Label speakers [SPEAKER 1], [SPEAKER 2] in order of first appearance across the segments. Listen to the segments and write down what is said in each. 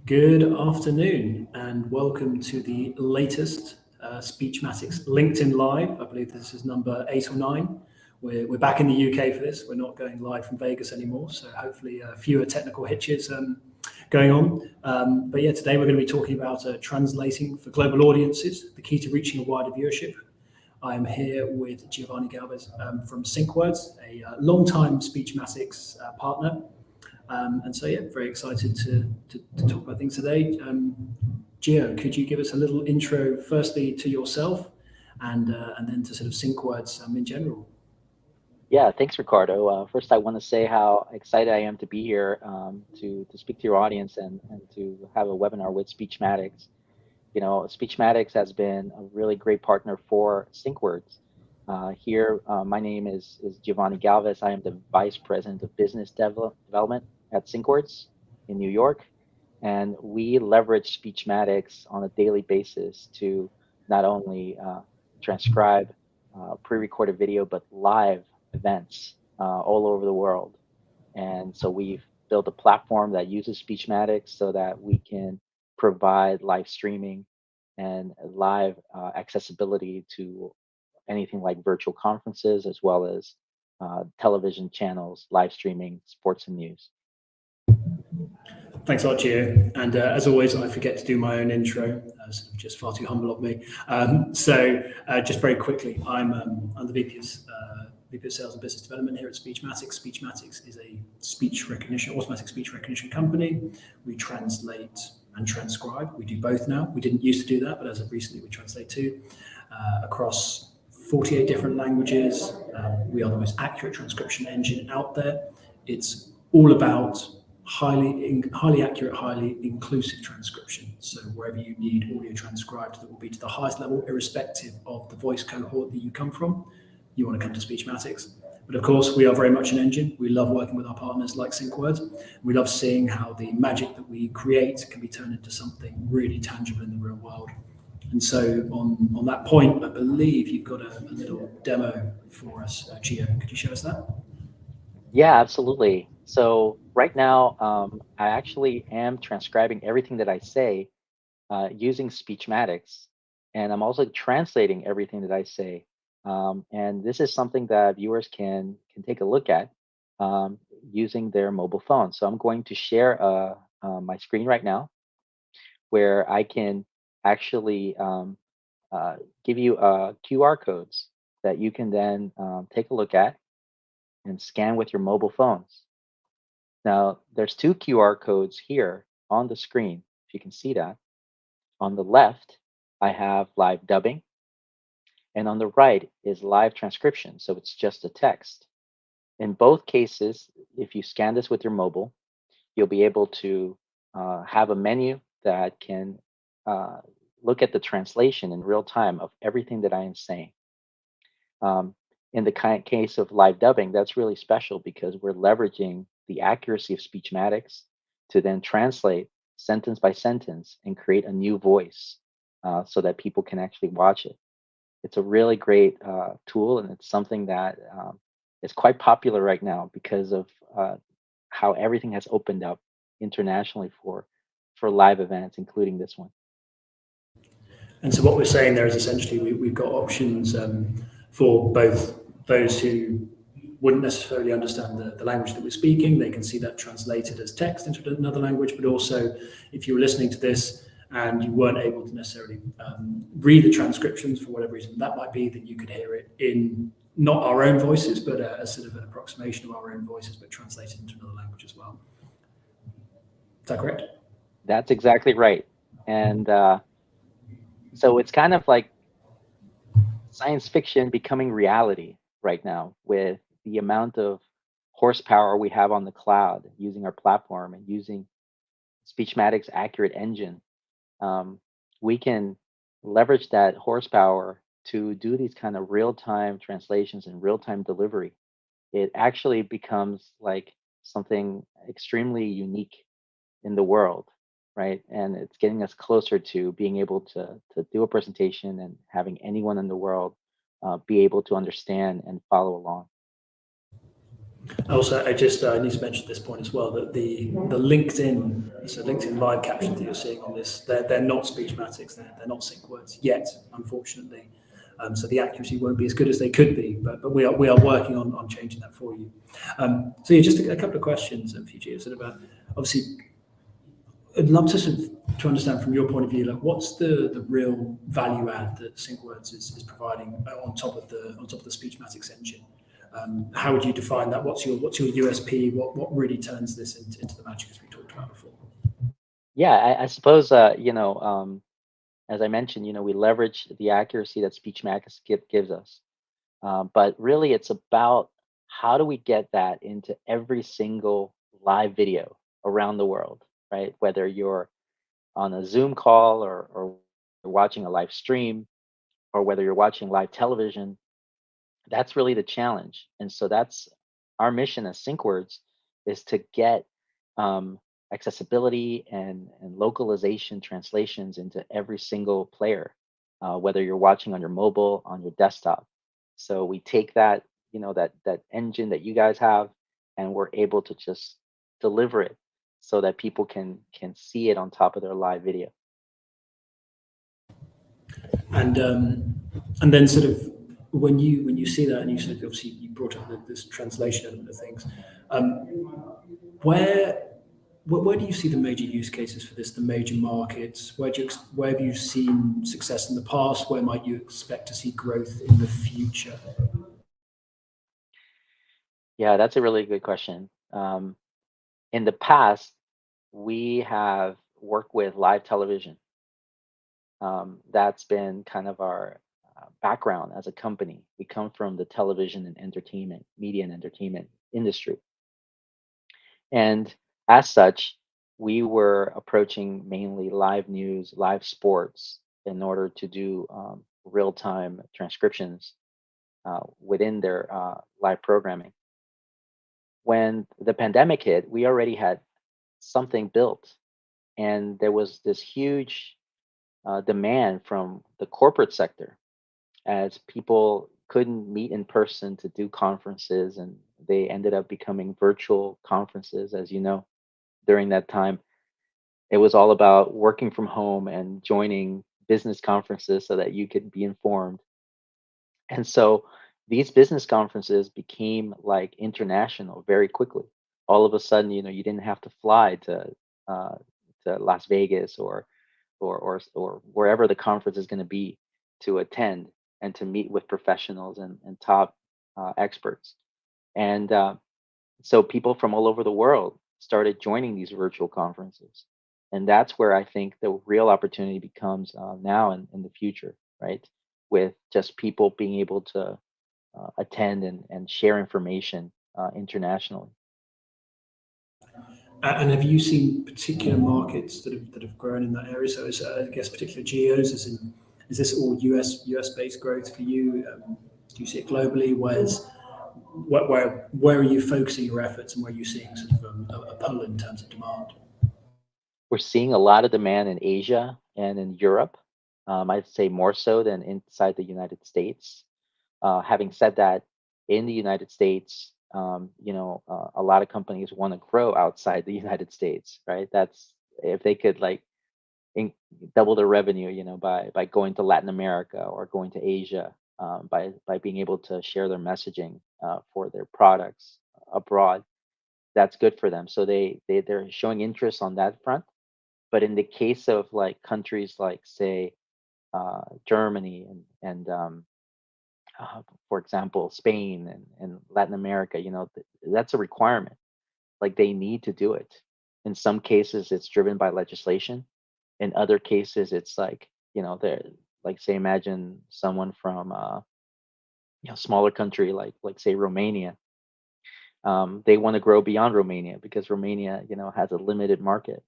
[SPEAKER 1] Good afternoon, and welcome to the latest Speechmatics LinkedIn Live. I believe this is number 8 or 9. We're back in the UK for this. We're not going live from Vegas anymore, so hopefully fewer technical hitches going on. But yeah, today we're going to be talking about translating for global audiences, the key to reaching a wider viewership. I'm here with Giovanni Galvez from SyncWords, a long-time Speechmatics partner. And so, yeah, very excited to talk about things today. Gio, could you give us a little intro, firstly to yourself, and then to sort of SyncWords in general?
[SPEAKER 2] Yeah, thanks, Ricardo. First, I want to say how excited I am to be here to speak to your audience and to have a webinar with Speechmatics. Speechmatics has been a really great partner for SyncWords. My name is Giovanni Galvez. I am the Vice President of Business Development at SyncWords in New York. And we leverage Speechmatics on a daily basis to not only transcribe pre-recorded video, but live events all over the world. And so we've built a platform that uses Speechmatics so that we can provide live streaming and live accessibility to anything like virtual conferences, as well as television channels, live streaming, sports and news.
[SPEAKER 1] Thanks a lot, Gio. And as always, I forget to do my own intro. Just far too humble of me. Just very quickly, I'm the VP of Sales and Business Development here at Speechmatics. Speechmatics is a automatic speech recognition company. We translate and transcribe. We do both now. We didn't used to do that, but as of recently, we translate too, across 48 different languages. We are the most accurate transcription engine out there. It's all about highly accurate, highly inclusive transcription. So wherever you need audio transcribed, that will be to the highest level, irrespective of the voice cohort that you come from. You want to come to Speechmatics. But of course, we are very much an engine. We love working with our partners like SyncWords. We love seeing how the magic that we create can be turned into something really tangible in the real world. And so on that point, I believe you've got a little demo for us, Gio. Could you show us that?
[SPEAKER 2] Yeah, absolutely. So right now, I actually am transcribing everything that I say using Speechmatics, and I'm also translating everything that I say. And this is something that viewers can take a look at using their mobile phone. So I'm going to share my screen right now, where I can actually give you QR codes that you can then take a look at and scan with your mobile phones. Now, there's two QR codes here on the screen, if you can see that. On the left, I have live dubbing, and on the right is live transcription, so it's just a text. In both cases, if you scan this with your mobile, you'll be able to have a menu that can uh, look at the translation in real time of everything that I am saying. Um, in the case of live dubbing, that's really special because we're leveraging the accuracy of Speechmatics to then translate sentence by sentence and create a new voice so that people can actually watch it. It's a really great tool, and it's something that is quite popular right now because of how everything has opened up internationally for live events, including this one.
[SPEAKER 1] And so what we're saying there is essentially we've got options for both those who wouldn't necessarily understand the language that we're speaking. They can see that translated as text into another language, but also if you were listening to this and you weren't able to necessarily read the transcriptions for whatever reason, that might be that you could hear it in not our own voices, but a sort of an approximation of our own voices, but translated into another language as well. Is that correct?
[SPEAKER 2] That's exactly right. And so it's kind of like science fiction becoming reality right now with the amount of horsepower we have on the cloud using our platform and using Speechmatic's accurate engine. Um, we can leverage that horsepower to do these kind of real-time translations and real-time delivery. It actually becomes like something extremely unique in the world, right? And it's getting us closer to being able to do a presentation and having anyone in the world be able to understand and follow along.
[SPEAKER 1] Also, I need to mention this point as well, that the LinkedIn, so LinkedIn live captions that you're seeing on this, they're not Speechmatics, they're not SyncWords yet, unfortunately. So the accuracy won't be as good as they could be, but we are working on changing that for you. So yeah, just a couple of questions for you, Gio, sort of obviously, I'd love to sort of to understand from your point of view, like what's the real value add that SyncWords is providing on top of the Speechmatics engine. How would you define that? What's your USP? What really turns this into the magic as we talked about before?
[SPEAKER 2] Yeah, I suppose as I mentioned, we leverage the accuracy that SpeechMax gives us. But really, it's about how do we get that into every single live video around the world, right? Whether you're on a Zoom call or you're watching a live stream or whether you're watching live television, that's really the challenge. And so that's our mission as SyncWords is to get um, accessibility and localization translations into every single player, whether you're watching on your mobile, on your desktop. So we take that, that engine that you guys have, and we're able to just deliver it so that people can see it on top of their live video.
[SPEAKER 1] And then sort of when you see that, and you sort of obviously you brought up this translation element of things, um, where where do you see the major use cases for this? The major markets? Where have you seen success in the past? Where might you expect to see growth in the future?
[SPEAKER 2] Yeah, that's a really good question. In the past, we have worked with live television. That's been kind of our background as a company. We come from the television and entertainment, media and entertainment industry. And as such, we were approaching mainly live news, live sports in order to do real time transcriptions within their live programming. When the pandemic hit, we already had something built, and there was this huge demand from the corporate sector as people couldn't meet in person to do conferences, and they ended up becoming virtual conferences. As you know, during that time, it was all about working from home and joining business conferences so that you could be informed. And so these business conferences became like international very quickly. All of a sudden, you didn't have to fly uh, to Las Vegas or wherever the conference is going to be to attend and to meet with professionals and top experts. And so people from all over the world started joining these virtual conferences. And that's where I think the real opportunity becomes now and in the future, right? With just people being able to attend and share information internationally.
[SPEAKER 1] And have you seen particular markets that have grown in that area? So it's, I guess particular geos, is this all US based growth for you? Do you see it globally? Where are you focusing your efforts, and where are you seeing sort of a pull in terms of demand?
[SPEAKER 2] We're seeing a lot of demand in Asia and in Europe. I'd say more so than inside the United States. Having said that, in the United States, a lot of companies want to grow outside the United States, right? That's if they could like in, double their revenue, by going to Latin America or going to Asia, by being able to share their messaging for their products abroad. That's good for them. So they're showing interest on that front. But in the case of like countries like say Germany and for example, Spain and Latin America, that's a requirement. Like they need to do it. In some cases, it's driven by legislation. In other cases, it's like, they're like say, imagine someone from smaller country like say Romania. They want to grow beyond Romania because Romania, has a limited market.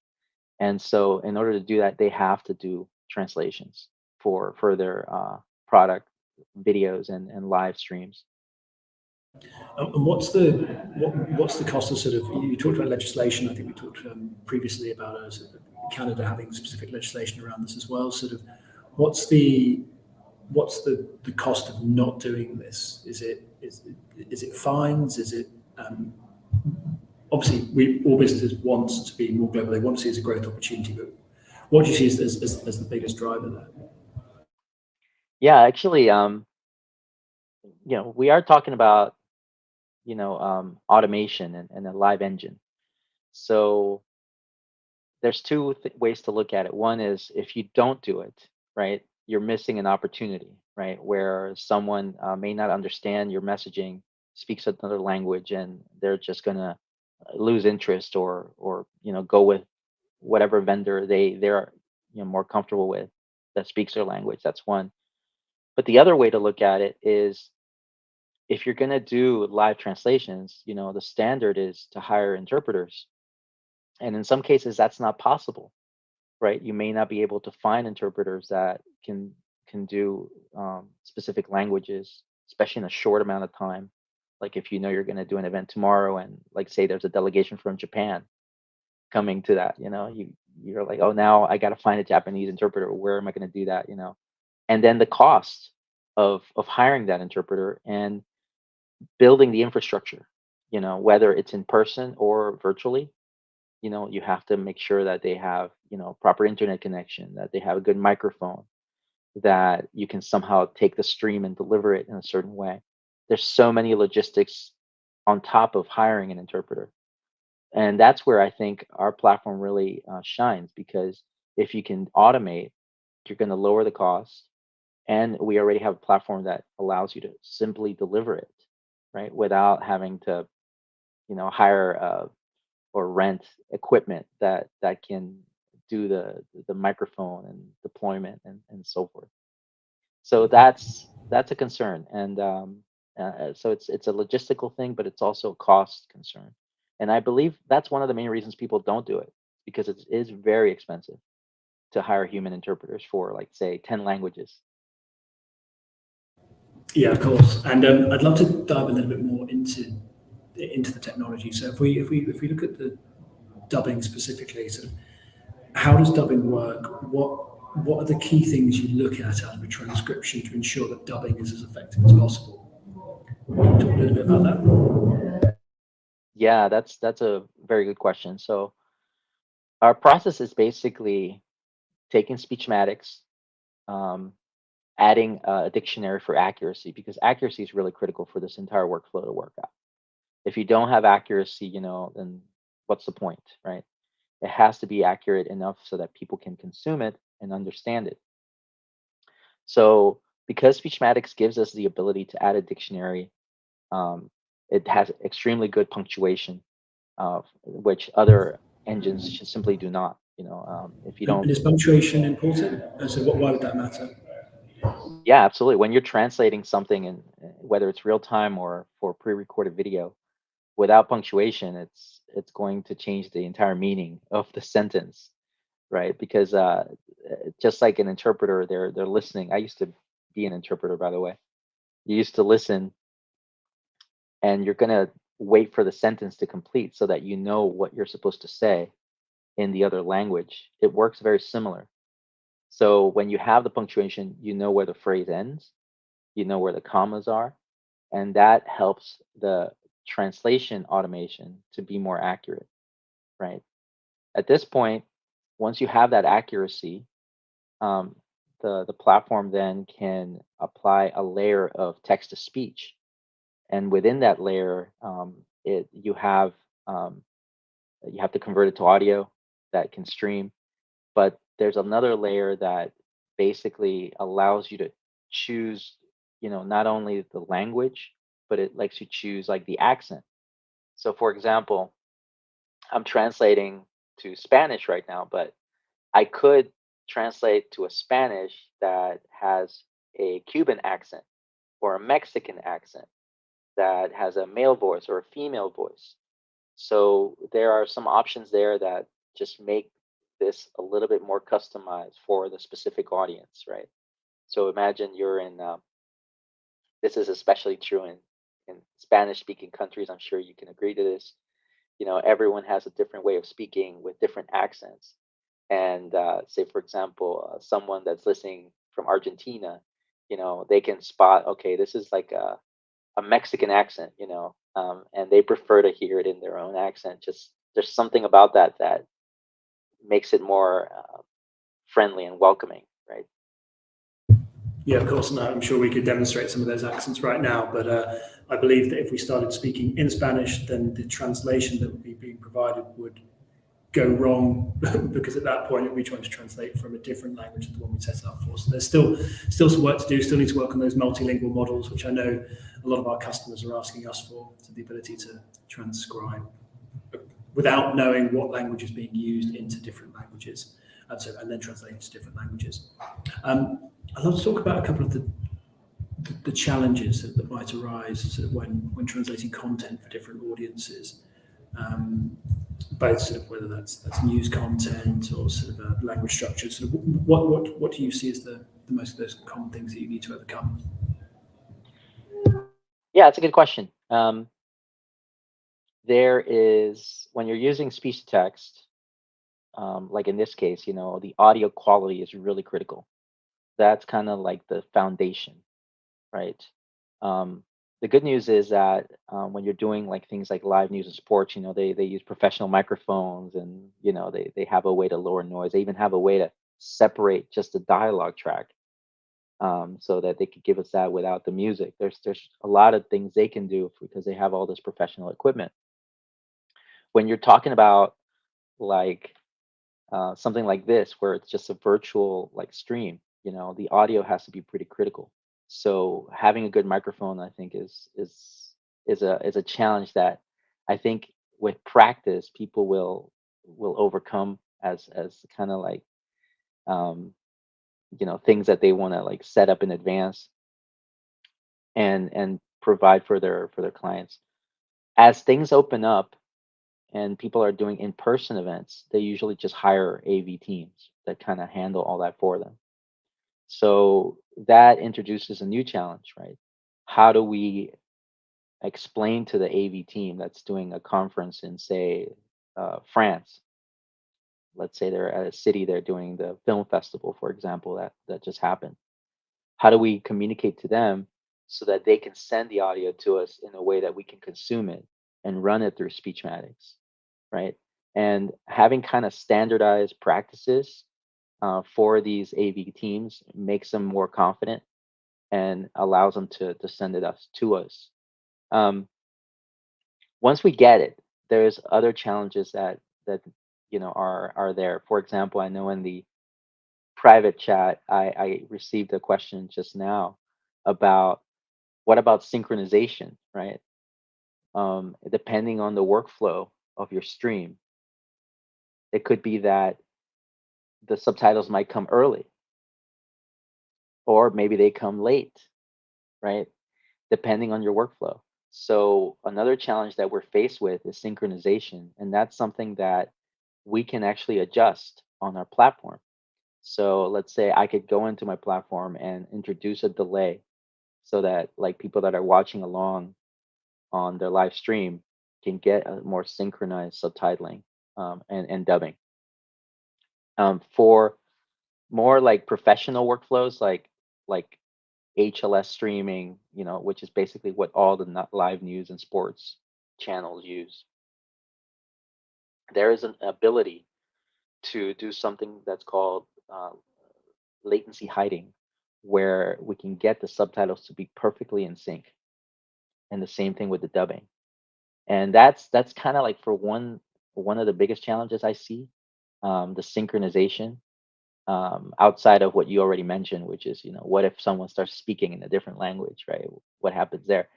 [SPEAKER 2] And so, in order to do that, they have to do translations for their product videos and live streams.
[SPEAKER 1] And what's the cost of sort of you talked about legislation? I think we talked previously about sort of Canada having specific legislation around this as well. Sort of what's the what's the cost of not doing this? Is it fines? Is it Obviously, all businesses want to be more global. They want to see it as a growth opportunity. But what do you see as the biggest driver there?
[SPEAKER 2] Yeah, actually, we are talking about, automation and a live engine. So there's two ways to look at it. One is if you don't do it, right, you're missing an opportunity, right, where someone may not understand your messaging, speaks another language, and they're just gonna lose interest or go with whatever vendor they're more comfortable with that speaks their language. That's one. But the other way to look at it is if you're gonna do live translations, the standard is to hire interpreters, and in some cases that's not possible, right? You may not be able to find interpreters that can do specific languages, especially in a short amount of time. Like if you know you're going to do an event tomorrow, and like say there's a delegation from Japan coming to that, you're like, oh, now I got to find a Japanese interpreter. Where am I going to do that? And then the cost of hiring that interpreter and building the infrastructure, whether it's in person or virtually. You have to make sure that they have proper internet connection, that they have a good microphone, that you can somehow take the stream and deliver it in a certain way. There's so many logistics on top of hiring an interpreter, and that's where I think our platform really shines, because if you can automate, you're going to lower the cost, and we already have a platform that allows you to simply deliver it, right, without having to hire or rent equipment that can do the microphone and deployment and so forth. So that's a concern, and so it's a logistical thing, but it's also a cost concern. And I believe that's one of the main reasons people don't do it, because it is very expensive to hire human interpreters for, like, say, 10 languages.
[SPEAKER 1] Yeah, of course. And I'd love to dive a little bit more into the technology. So if we look at the dubbing specifically, sort of how does dubbing work? What are the key things you look at out of a transcription to ensure that dubbing is as effective as possible? Can you talk a little bit about that?
[SPEAKER 2] Yeah, that's a very good question. So our process is basically taking Speechmatics, um, adding a dictionary for accuracy, because accuracy is really critical for this entire workflow to work out. If you don't have accuracy, then what's the point, right? It has to be accurate enough so that people can consume it and understand it. So because Speechmatics gives us the ability to add a dictionary, um, it has extremely good punctuation, which other engines should simply do not. If you don't,
[SPEAKER 1] And is punctuation important? So why would that matter?
[SPEAKER 2] yeah, absolutely. When you're translating something, and whether it's real time or for pre-recorded video, without punctuation, it's going to change the entire meaning of the sentence, right? Because just like an interpreter, they're listening. I used to be an interpreter, by the way. You used to listen, and you're gonna wait for the sentence to complete so that you know what you're supposed to say in the other language. It works very similar. So when you have the punctuation, you know where the phrase ends, you know where the commas are, and that helps the translation automation to be more accurate, right? At this point, once you have that accuracy, um, the platform then can apply a layer of text to speech, and within that layer, it um, you have to convert it to audio that can stream. But there's another layer that basically allows you to choose, not only the language, but it lets you choose like the accent. So, for example, I'm translating to Spanish right now, but I could translate to a Spanish that has a Cuban accent or a Mexican accent that has a male voice or a female voice. So there are some options there that just make this a little bit more customized for the specific audience, right? So imagine you're in, this is especially true in Spanish speaking countries. I'm sure you can agree to this. Everyone has a different way of speaking with different accents. And say, for example, someone that's listening from Argentina, they can spot, okay, this is like a Mexican accent, and they prefer to hear it in their own accent. Just there's something about that that makes it more friendly and welcoming, right?
[SPEAKER 1] Yeah, of course. No, I'm sure we could demonstrate some of those accents right now, but I believe that if we started speaking in Spanish, then the translation that would be being provided would go wrong because at that point we'd be trying to translate from a different language than the one we set up for. So there's still some work to do. Still need to work on those multilingual models, which I know a lot of our customers are asking us for, so the ability to transcribe without knowing what language is being used into different languages, and then translate to different languages. I'd love to talk about a couple of the challenges that might arise sort of when translating content for different audiences. Both sort of whether that's news content or sort of language structure. Sort of what do you see as the most of those common things that you need to overcome?
[SPEAKER 2] Yeah, it's a good question. There is when you're using speech to text, like in this case, the audio quality is really critical. That's kind of like the foundation, right? Um, the good news is that when you're doing like things like live news and sports, they use professional microphones, and they have a way to lower noise. They even have a way to separate just the dialogue track, so that they could give us that without the music. There's a lot of things they can do because they have all this professional equipment. When you're talking about like something like this where it's just a virtual like stream, the audio has to be pretty critical. So having a good microphone, I think, is a challenge that I think with practice people will overcome as kind of like um, things that they want to like set up in advance and provide for their clients. As things open up and people are doing in-person events, they usually just hire AV teams that kind of handle all that for them. So that introduces a new challenge, right? How do we explain to the AV team that's doing a conference in, say, France? Let's say they're at a city, they're doing the film festival, for example, that just happened. How do we communicate to them so that they can send the audio to us in a way that we can consume it and run it through Speechmatics, right? And having kind of standardized practices for these AV teams makes them more confident and allows them to send it us to us. Um, Once we get it, there's other challenges that are there. For example, I know in the private chat, I received a question just now about what about synchronization, right? Depending on the workflow of your stream, it could be that the subtitles might come early or maybe they come late, right? Depending on your workflow. So another challenge that we're faced with is synchronization, and that's something that we can actually adjust on our platform. So let's say I could go into my platform and introduce a delay so that like people that are watching along on their live stream can get a more synchronized subtitling and dubbing. For more like professional workflows, like HLS streaming, which is basically what all the live news and sports channels use. There is an ability to do something that's called latency hiding, where we can get the subtitles to be perfectly in sync, and the same thing with the dubbing. And that's kind of like for one of the biggest challenges I see, the synchronization outside of what you already mentioned, which is, what if someone starts speaking in a different language, right? What happens there?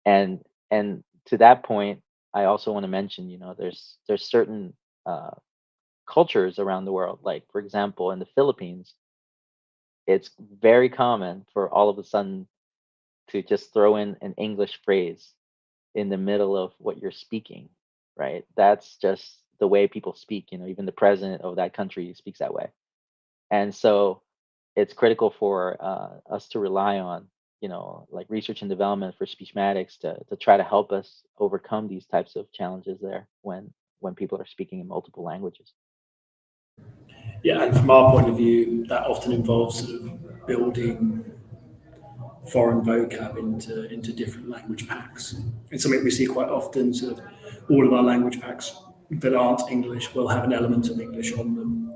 [SPEAKER 2] And to that point, I also want to mention, there's certain uh, cultures around the world. Like for example, in the Philippines, it's very common for all of a sudden to just throw in an English phrase in the middle of what you're speaking, right? That's just the way people speak. Even the president of that country speaks that way. And so it's critical for us to rely on, like research and development for Speechmatics to try to help us overcome these types of challenges there when people are speaking in multiple languages.
[SPEAKER 1] Yeah, and from our point of view, that often involves sort of building foreign vocab into different language packs. It's something we see quite often. Sort of all of our language packs that aren't English will have an element of English on them,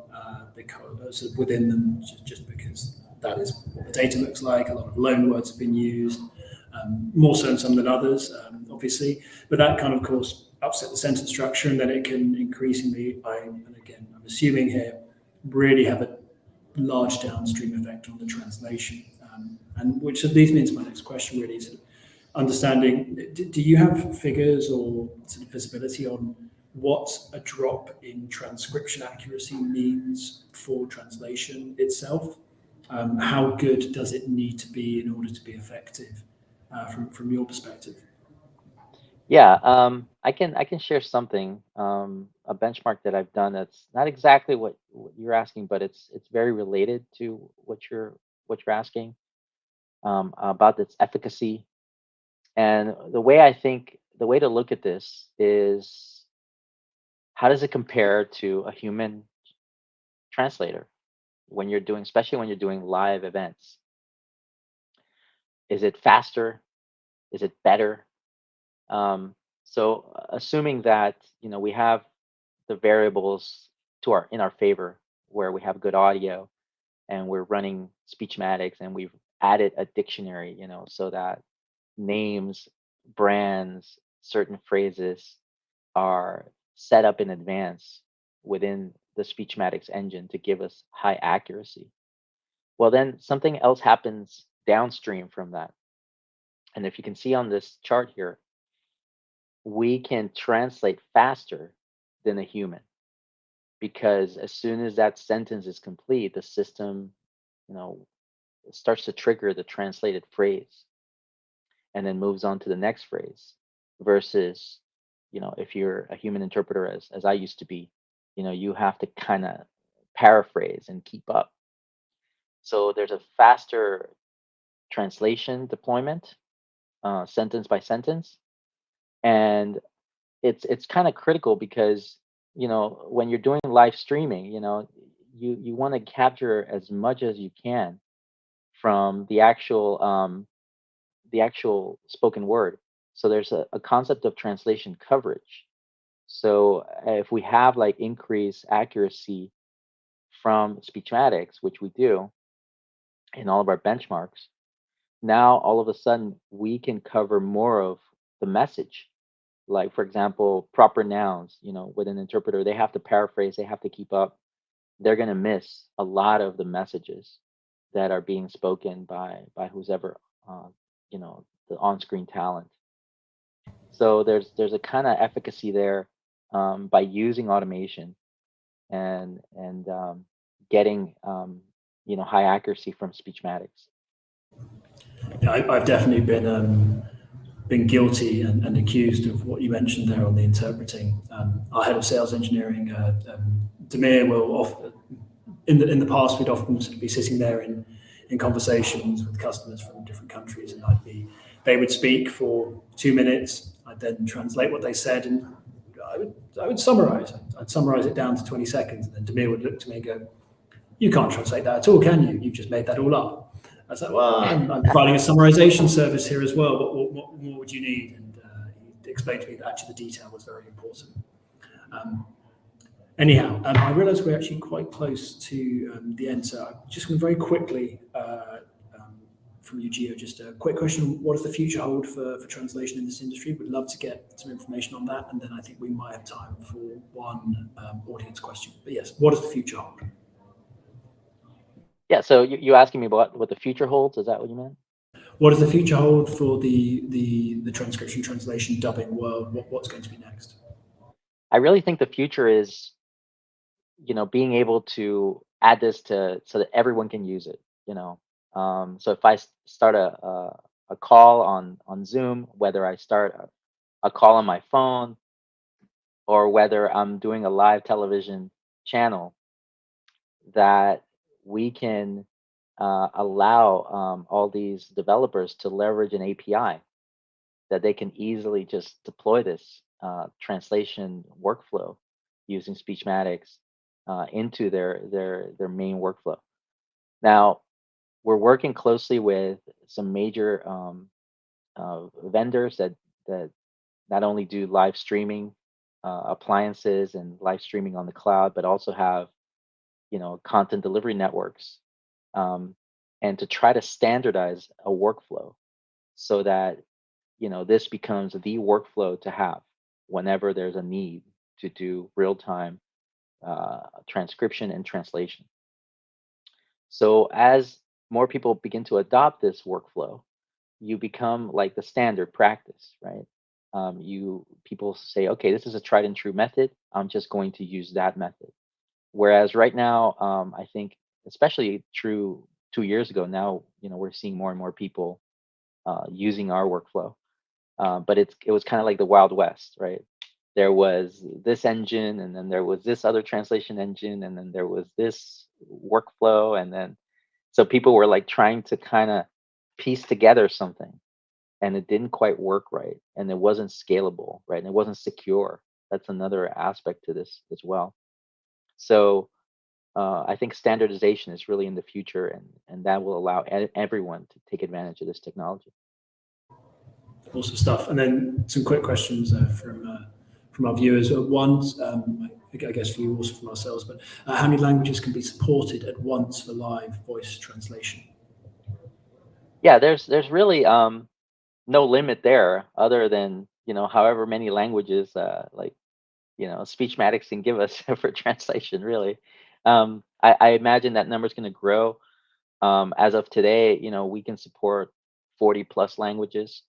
[SPEAKER 1] because sort of within them, just because that is what the data looks like. A lot of loan words have been used, more so in some than others, obviously. But that kind of course upset the sentence structure, and then it can increasingly, and again, I'm assuming here, really have a large downstream effect on the translation. And which leads me into my next question, really, sort of understanding, do you have figures or sort of visibility on what a drop in transcription accuracy means for translation itself? How good does it need to be in order to be effective, from your perspective?
[SPEAKER 2] Yeah, I can share something, a benchmark that I've done that's not exactly what you're asking, but it's very related to what you're asking, about its efficacy. And the way to look at this is, how does it compare to a human translator when you're doing, especially when you're doing live events? Is it faster? Is it better? Assuming that we have the variables in our favor, where we have good audio and we're running Speechmatics and we've added a dictionary, so that names, brands, certain phrases are set up in advance within the Speechmatics engine to give us high accuracy. Well, then something else happens downstream from that. And if you can see on this chart here, we can translate faster than a human, because as soon as that sentence is complete, the system, you know, starts to trigger the translated phrase and then moves on to the next phrase. Versus, if you're a human interpreter, as I used to be, you have to kind of paraphrase and keep up. So there's a faster translation deployment, sentence by sentence, and it's kind of critical because when you're doing live streaming, you want to capture as much as you can from the actual spoken word. So there's a concept of translation coverage. So if we have like increased accuracy from Speechmatics, which we do in all of our benchmarks, now all of a sudden we can cover more of the message. Like, for example, proper nouns, with an interpreter, they have to paraphrase, they have to keep up. They're going to miss a lot of the messages that are being spoken by who's ever, uh, the on-screen talent. So there's a kind of efficacy there, by using automation and getting high accuracy from Speechmatics.
[SPEAKER 1] Yeah, I've definitely been guilty and accused of what you mentioned there on the interpreting. Our head of sales engineering, Demir, will often, in the past, we'd often sort of be sitting there in conversations with customers from different countries, and they would speak for 2 minutes. I'd then translate what they said, and I would summarize. I'd summarize it down to 20 seconds, and then Demir would look to me and go, "You can't translate that at all, can you? You've just made that all up." I was like, "Well, I'm providing a summarization service here as well. What more would you need?" And he explained to me that actually the detail was very important. Um, Anyhow, I realise we're actually quite close to the end, so I just want to very quickly, from you, Gio, just a quick question. What does the future hold for translation in this industry? We'd love to get some information on that, and then I think we might have time for one audience question. But yes, what does the future hold?
[SPEAKER 2] Yeah. So you asking me about what the future holds? Is that what you meant?
[SPEAKER 1] What does the future hold for the transcription, translation, dubbing world? What's going to be next?
[SPEAKER 2] I really think the future is, being able to add this to so that everyone can use it. So if I start a call on Zoom, whether I start a call on my phone or whether I'm doing a live television channel, that we can allow all these developers to leverage an API that they can easily just deploy this translation workflow using Speechmatics into their main workflow. Now, we're working closely with some major vendors that not only do live streaming appliances and live streaming on the cloud, but also have content delivery networks, um, and to try to standardize a workflow so that this becomes the workflow to have whenever there's a need to do real time transcription and translation. So as more people begin to adopt this workflow, you become like the standard practice, right? You people say, okay, this is a tried and true method. I'm just going to use that method. Whereas right now, I think, especially true 2 years ago, now we're seeing more and more people using our workflow. But it was kind of like the Wild West, right? There was this engine, and then there was this other translation engine, and then there was this workflow, and then so people were like trying to kind of piece together something, and it didn't quite work right, and it wasn't scalable, right, and it wasn't secure. That's another aspect to this as well. So I think standardization is really in the future, and that will allow everyone to take advantage of this technology.
[SPEAKER 1] Awesome stuff. And then some quick questions from our viewers. One, I guess for you, also from ourselves, but how many languages can be supported at once for live voice translation?
[SPEAKER 2] Yeah, there's really no limit there, other than however many languages like Speechmatics can give us for translation. Really, I imagine that number is going to grow. As of today, we can support 40 plus languages,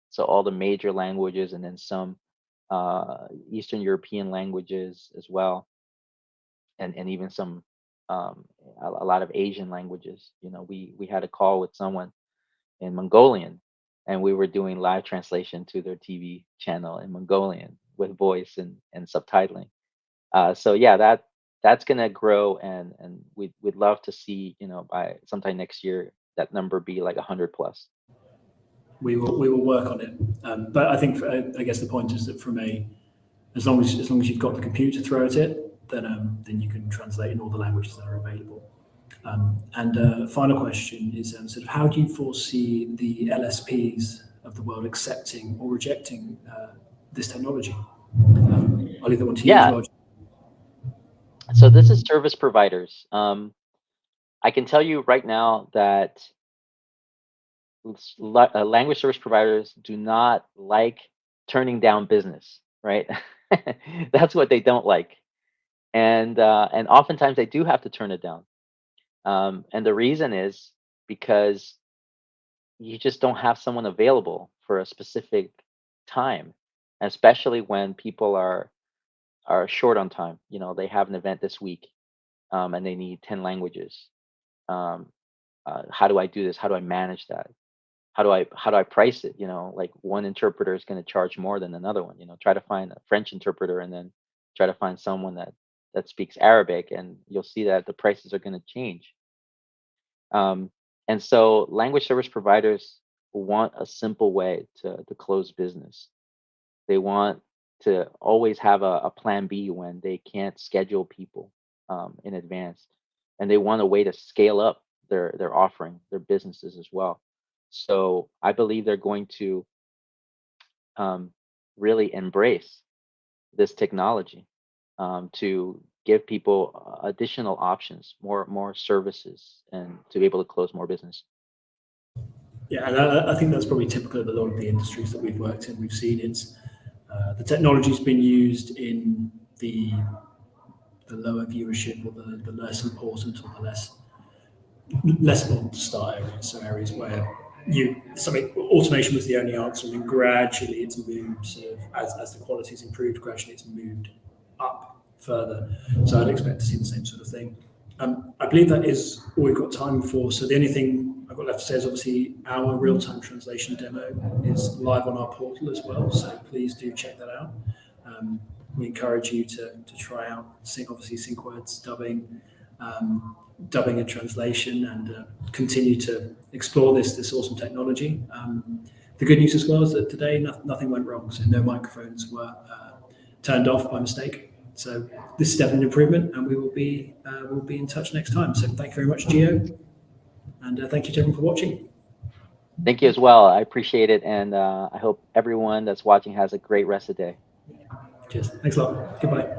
[SPEAKER 2] so all the major languages, and then some Eastern European languages as well, and even some a lot of Asian languages. We had a call with someone in Mongolian, and we were doing live translation to their TV channel in Mongolian with voice and subtitling. So yeah, that's gonna grow, and we'd love to see by sometime next year that number be like 100 plus.
[SPEAKER 1] We will work on it. But I think I guess the point is that as long as you've got the computer to throw at it, then you can translate in all the languages that are available. And final question is sort of how do you foresee the LSPs of the world accepting or rejecting this technology? I'll leave that one to you as
[SPEAKER 2] Yeah,
[SPEAKER 1] well.
[SPEAKER 2] so this is service providers. I can tell you right now that language service providers do not like turning down business, right? That's what they don't like, and oftentimes they do have to turn it down. And the reason is because you just don't have someone available for a specific time, especially when people are short on time. They have an event this week, and they need 10 languages. Um, how do I do this? How do I manage that? How do I price it? Like one interpreter is going to charge more than another one. Try to find a French interpreter, and then try to find someone that speaks Arabic, and you'll see that the prices are going to change. Um, and so language service providers want a simple way to close business. They want to always have a plan B when they can't schedule people in advance. And they want a way to scale up their offering, their businesses as well. So I believe they're going to um, really embrace this technology to give people additional options, more services, and to be able to close more business.
[SPEAKER 1] Yeah, and I think that's probably typical of a lot of the industries that we've worked in. We've seen it's the technology's been used in the lower viewership or the less important or the less important to start areas. So areas where something automation was the only answer, and then gradually it's moved sort of as the quality's improved, gradually it's moved up further. So I'd expect to see the same sort of thing. I believe that is all we've got time for. So the only thing I've got left to say is obviously our real-time translation demo is live on our portal as well. So please do check that out. We encourage you to try out obviously SyncWords dubbing and translation, and continue to explore this awesome technology. The good news as well is that today nothing went wrong, so no microphones were turned off by mistake. So this is definitely an improvement, and we'll be in touch next time. So thank you very much, Gio. And thank you to everyone for watching.
[SPEAKER 2] Thank you as well. I appreciate it. And I hope everyone that's watching has a great rest of the day.
[SPEAKER 1] Cheers. Thanks a lot. Goodbye.